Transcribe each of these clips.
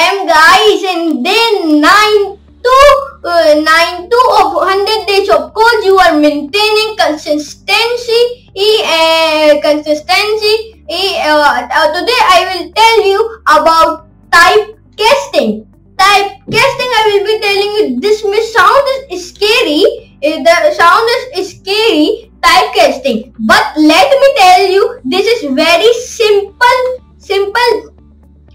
am guys in day 92 of 100 days of course you are maintaining consistency. Today I will tell you about typecasting. Typecasting, I will be telling you, this may sound scary. The sound is scary, typecasting. But let me tell you, this is very simple.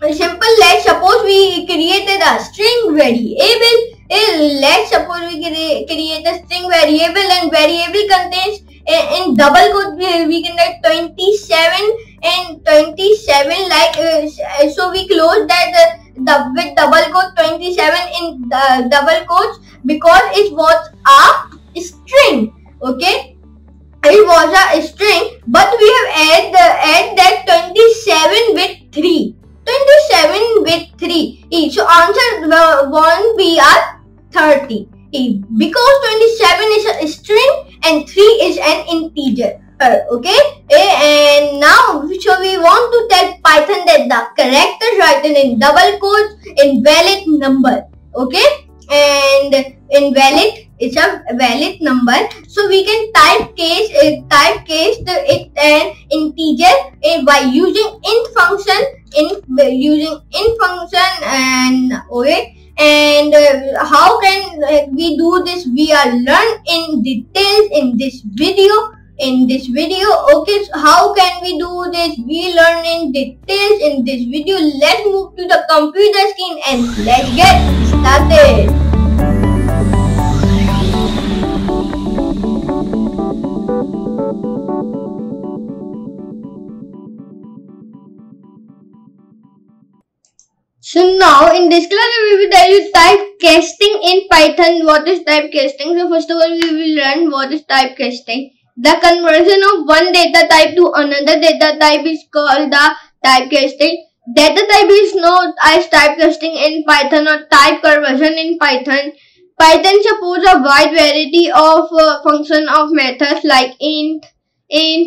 Let's suppose we created a string variable. Let's suppose we create a string variable, and variable contains in double quote we can write 27 and 27 like so we close that with double quote 27 in the double quotes because it was a string. Okay, it was a string, but we have add that 27 with 3. 27 with 3. So answer won't be a 30. Because 27 is a string and 3 is an integer. Okay, and now so we want to tell Python that the characters written in double quotes invalid number. Okay, and invalid is a valid number, so we can typecast it an integer by using int function and okay. And how can we do this? We are learn in details in this video. Okay, so how can we do this? We learn in details in this video. Let's move to the computer screen and let's get started. So now in this class we will tell you typecasting in Python. What is typecasting? So first of all we will learn what is typecasting. The conversion of one data type to another data type is called the typecasting. Data type is known as typecasting in Python or type conversion in Python. Python supports a wide variety of function of methods like int,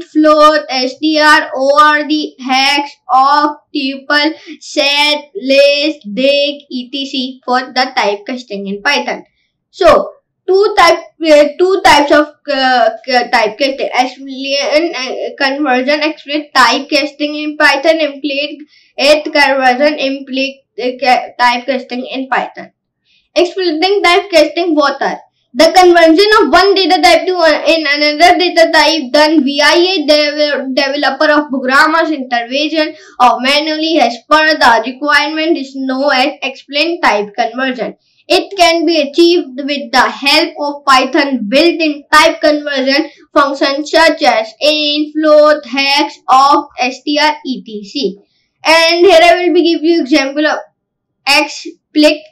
float, str, ord, hex, oct, tuple, set, list, dig, etc. for the typecasting in Python. So two types of typecasting: conversion, explicit typecasting in Python, implicit conversion, implicit typecasting in Python. Explicit typecasting, what are the conversion of one data type to in another data type done via a developer of programmer's intervention or manually as per the requirement is known as explicit type conversion. It can be achieved with the help of Python built-in type conversion functions such as int, float, hex, oct, str, etc. And here I will be give you example of explicit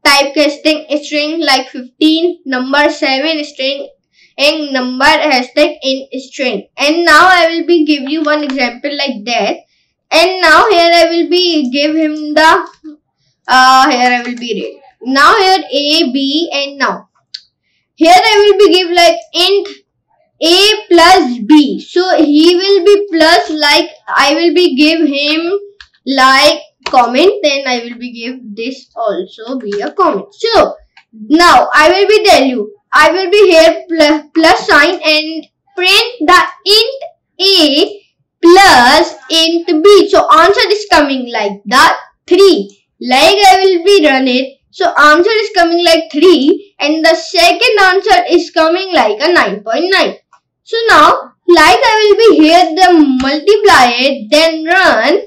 typecasting: string like 15, number 7, string and number hashtag in string. And now I will be give you one example like that. And now here I will be give him the here I will be read. Now here a, b, and now here I will be give like int a plus b. So he will be plus, like I will be give him like comment, then I will be give this also be a comment. So now I will be tell you, I will be here plus sign and print the int a plus int b. So answer is coming like that 3. Like I will be run it. So answer is coming like 3 and the second answer is coming like a 9.9. So now like I will be here the multiply it, then run.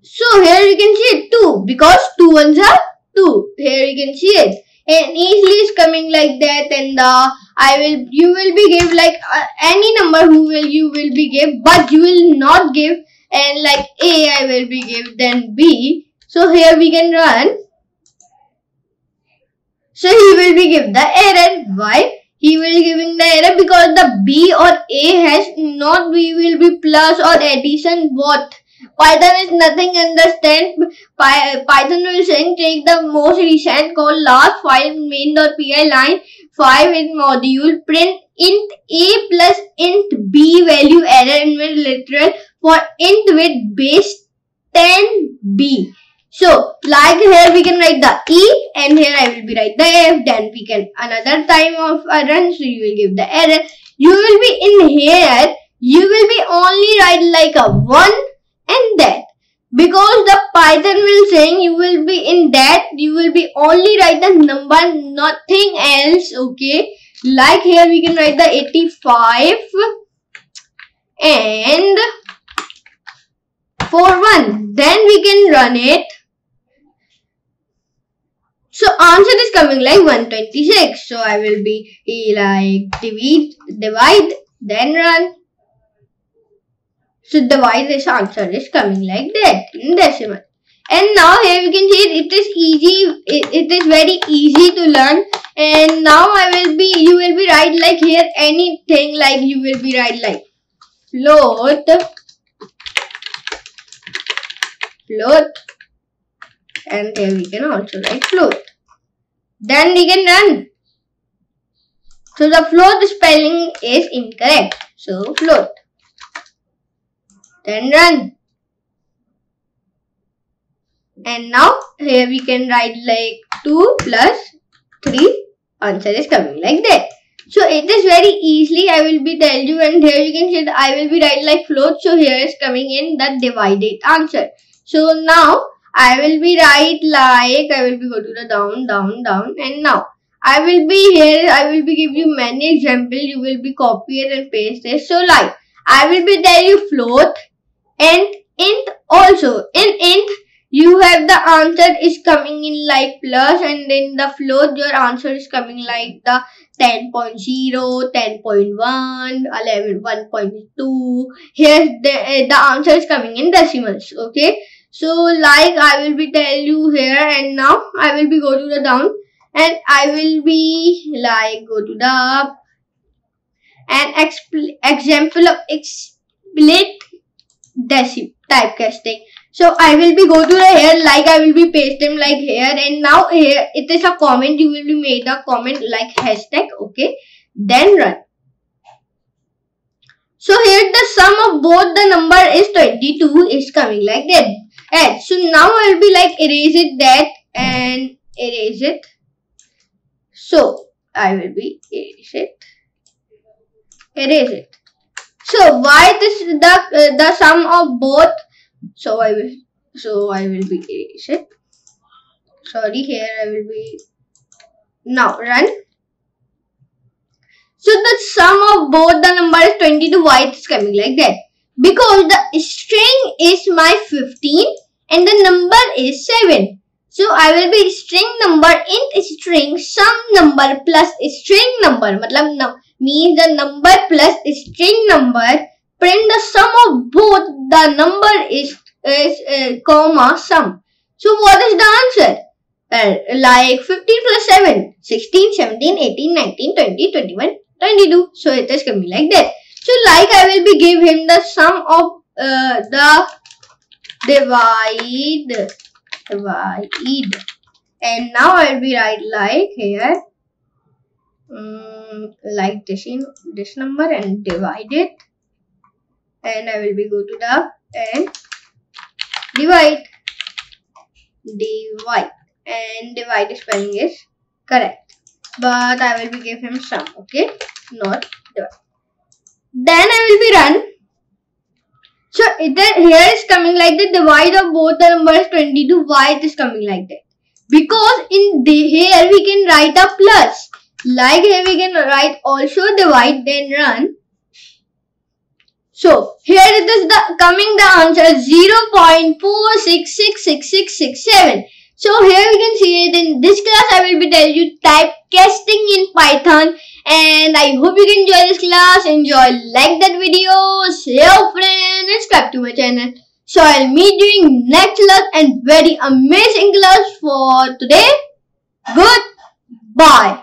So here you can see it 2 because 2 ones are 2. Here you can see it and easily is coming like that. And you will be give like any number you will be give, but you will not give, and like a I will be give, then b. So here we can run. So he will be give the error. Why? He will giving the error because the b or a has not, we will be plus or addition both. Python is nothing understand. Python will saying take the most recent code last file main.py line 5 in module print int a plus int b value error in literal for int with base 10b. So like here we can write the E and here I will be write the F. Then we can another time of a run. So you will give the error. You will be in here. You will be only write like a 1 and that. Because the Python will saying you will be in that. You will be only write the number, nothing else. Okay. Like here we can write the 85 and 41. Then we can run it. So answer is coming like 126. So I will be like divide, then run. So divide this answer is coming like that in decimal. And now here we can see it is easy. It is very easy to learn. And now you will be write like here anything, like you will be write like float, and here we can also write float. Then we can run. So the float spelling is incorrect. So float. Then run. And now here we can write like 2 plus 3. Answer is coming like that. So it is very easily I will be tell you, and here you can see that I will be write like float. So here is coming in the divided answer. So now I will be write like I will be go to the down, and now I will be here. I will be give you many examples. You will be copy it and paste it. So like I will be tell you float and int also. In int you have the answer is coming in like plus, and in the float your answer is coming like the 10.0, 10.1, 11, 1.2. Here the answer is coming in decimals. Okay. So like I will be tell you here, and now I will be go to the down, and I will be like go to the an example of explicit typecasting. So I will be go to the here, like I will be paste them like here, and now here it is a comment. You will be made a comment like hashtag. Okay, then run. So here the sum of both the number is 22 is coming like that. And so now I will be like erase it that and erase it. So I will be erase it. So why this the sum of both? So I will be erase it. Sorry, here I will be now run. So the sum of both the number is 22. Why it is coming like that? Because the string is my 15 and the number is 7. So I will be string number int string sum number plus string number. Matlab means the number plus string number. Print the sum of both the number is comma sum. So what is the answer? Like 15 plus 7, 16, 17, 18, 19, 20, 21, 22. So it is coming like that. So like I will be give him the sum of the divide, and now I will be write like here like this number and divide it, and I will be go to the and divide, and divide spelling is correct, but I will be give him sum. Okay, not divide. Then I will be run. So here is coming like the divide of both the numbers 22. Why it is coming like that? Because in here we can write a plus. Like here we can write also divide then run. So here it is coming the answer 0.466667. So here we can see it. In this class I will be telling you typecasting in Python, and I hope you can enjoy this class. Like that video, share friend, and subscribe to my channel. So I'll meet you in next class and very amazing class for today. Goodbye.